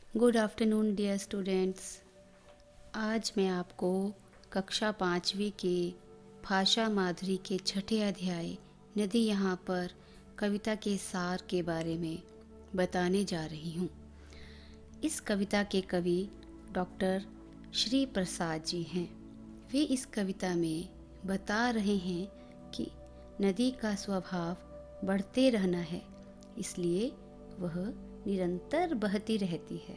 Good afternoon dear students. आज मैं आपको कक्षा 5वीं के भाषा माधुरी के छठे अध्याय नदी यहाँ पर कविता के सार के बारे में बताने जा रही हूँ। इस कविता के कवि डॉक्टर श्री प्रसाद जी हैं। वे इस कविता में बता रहे हैं कि नदी का स्वभाव बढ़ते रहना है, इसलिए वह निरंतर बहती रहती है।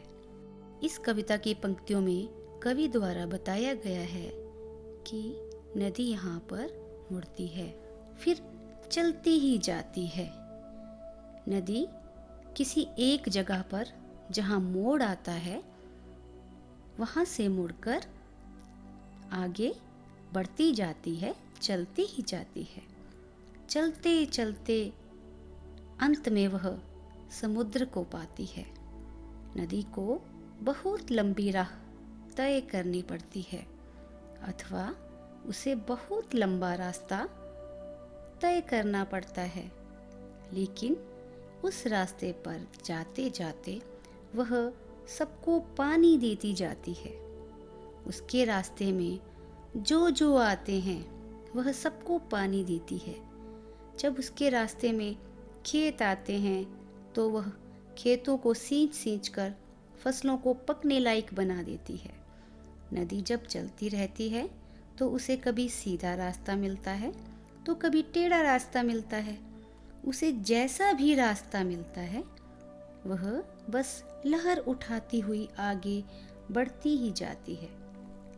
इस कविता की पंक्तियों में कवि द्वारा बताया गया है कि नदी यहाँ पर मुड़ती है, फिर चलती ही जाती है। नदी किसी एक जगह पर जहाँ मोड़ आता है वहाँ से मुड़कर आगे बढ़ती जाती है, चलती ही जाती है। चलते चलते अंत में वह समुद्र को पाती है। नदी को बहुत लंबी राह तय करनी पड़ती है अथवा उसे बहुत लंबा रास्ता तय करना पड़ता है, लेकिन उस रास्ते पर जाते जाते वह सबको पानी देती जाती है। उसके रास्ते में जो जो आते हैं वह सबको पानी देती है। जब उसके रास्ते में खेत आते हैं तो वह खेतों को सींच सींच कर फसलों को पकने लायक बना देती है। नदी जब चलती रहती है तो उसे कभी सीधा रास्ता मिलता है तो कभी टेढ़ा रास्ता मिलता है। उसे जैसा भी रास्ता मिलता है वह बस लहर उठाती हुई आगे बढ़ती ही जाती है,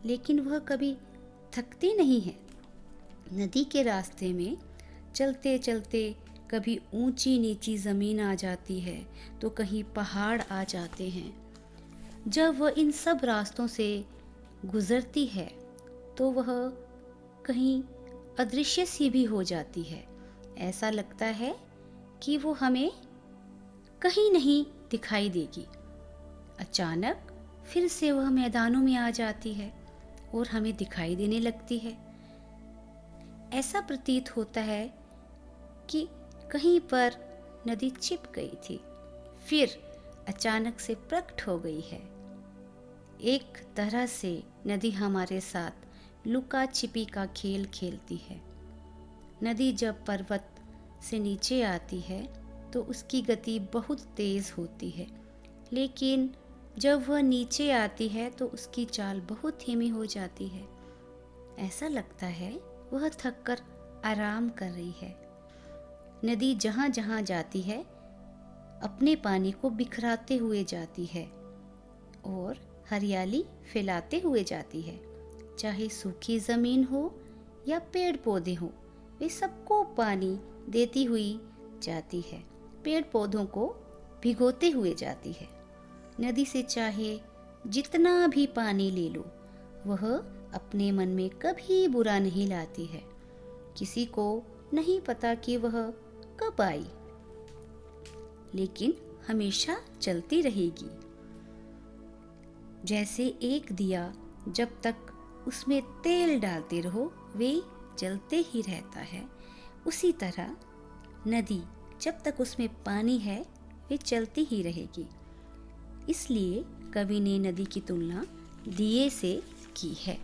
लेकिन वह कभी थकती नहीं है। नदी के रास्ते में चलते चलते कभी ऊंची नीची ज़मीन आ जाती है तो कहीं पहाड़ आ जाते हैं। जब वह इन सब रास्तों से गुजरती है तो वह कहीं अदृश्य सी भी हो जाती है। ऐसा लगता है कि वो हमें कहीं नहीं दिखाई देगी। अचानक फिर से वह मैदानों में आ जाती है और हमें दिखाई देने लगती है। ऐसा प्रतीत होता है कि कहीं पर नदी छिप गई थी, फिर अचानक से प्रकट हो गई है। एक तरह से नदी हमारे साथ लुका छिपी का खेल खेलती है। नदी जब पर्वत से नीचे आती है तो उसकी गति बहुत तेज होती है, लेकिन जब वह नीचे आती है तो उसकी चाल बहुत धीमी हो जाती है। ऐसा लगता है वह थककर आराम कर रही है। नदी जहाँ जहाँ जाती है अपने पानी को बिखराते हुए जाती है और हरियाली फैलाते हुए जाती है। चाहे सूखी ज़मीन हो या पेड़ पौधे हो, वे सबको पानी देती हुई जाती है, पेड़ पौधों को भिगोते हुए जाती है। नदी से चाहे जितना भी पानी ले लो, वह अपने मन में कभी बुरा नहीं लाती है। किसी को नहीं पता कि वह कब आई, लेकिन हमेशा चलती रहेगी। जैसे एक दिया जब तक उसमें तेल डालते रहो वे जलते ही रहता है, उसी तरह नदी जब तक उसमें पानी है वे चलती ही रहेगी। इसलिए कवि ने नदी की तुलना दिए से की है।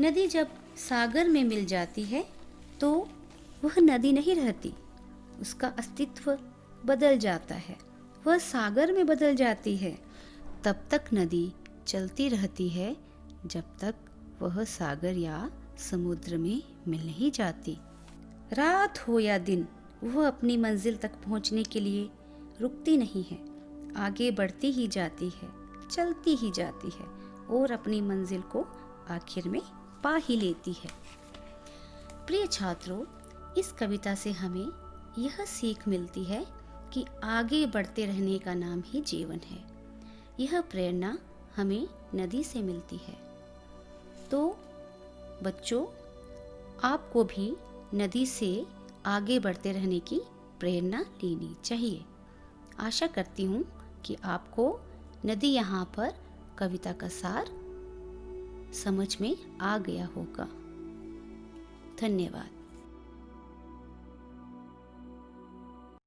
नदी जब सागर में मिल जाती है तो वह नदी नहीं रहती, उसका अस्तित्व बदल जाता है, वह सागर में बदल जाती है। तब तक नदी चलती रहती है जब तक वह सागर या समुद्र में मिल नहीं जाती। रात हो या दिन वह अपनी मंजिल तक पहुंचने के लिए रुकती नहीं है, आगे बढ़ती ही जाती है, चलती ही जाती है और अपनी मंजिल को आखिर में पा ही लेती है। प्रिय छात्रों, इस कविता से हमें यह सीख मिलती है कि आगे बढ़ते रहने का नाम ही जीवन है। यह प्रेरणा हमें नदी से मिलती है। तो बच्चों, आपको भी नदी से आगे बढ़ते रहने की प्रेरणा लेनी चाहिए। आशा करती हूँ कि आपको नदी यहाँ पर कविता का सार समझ में आ गया होगा। धन्यवाद।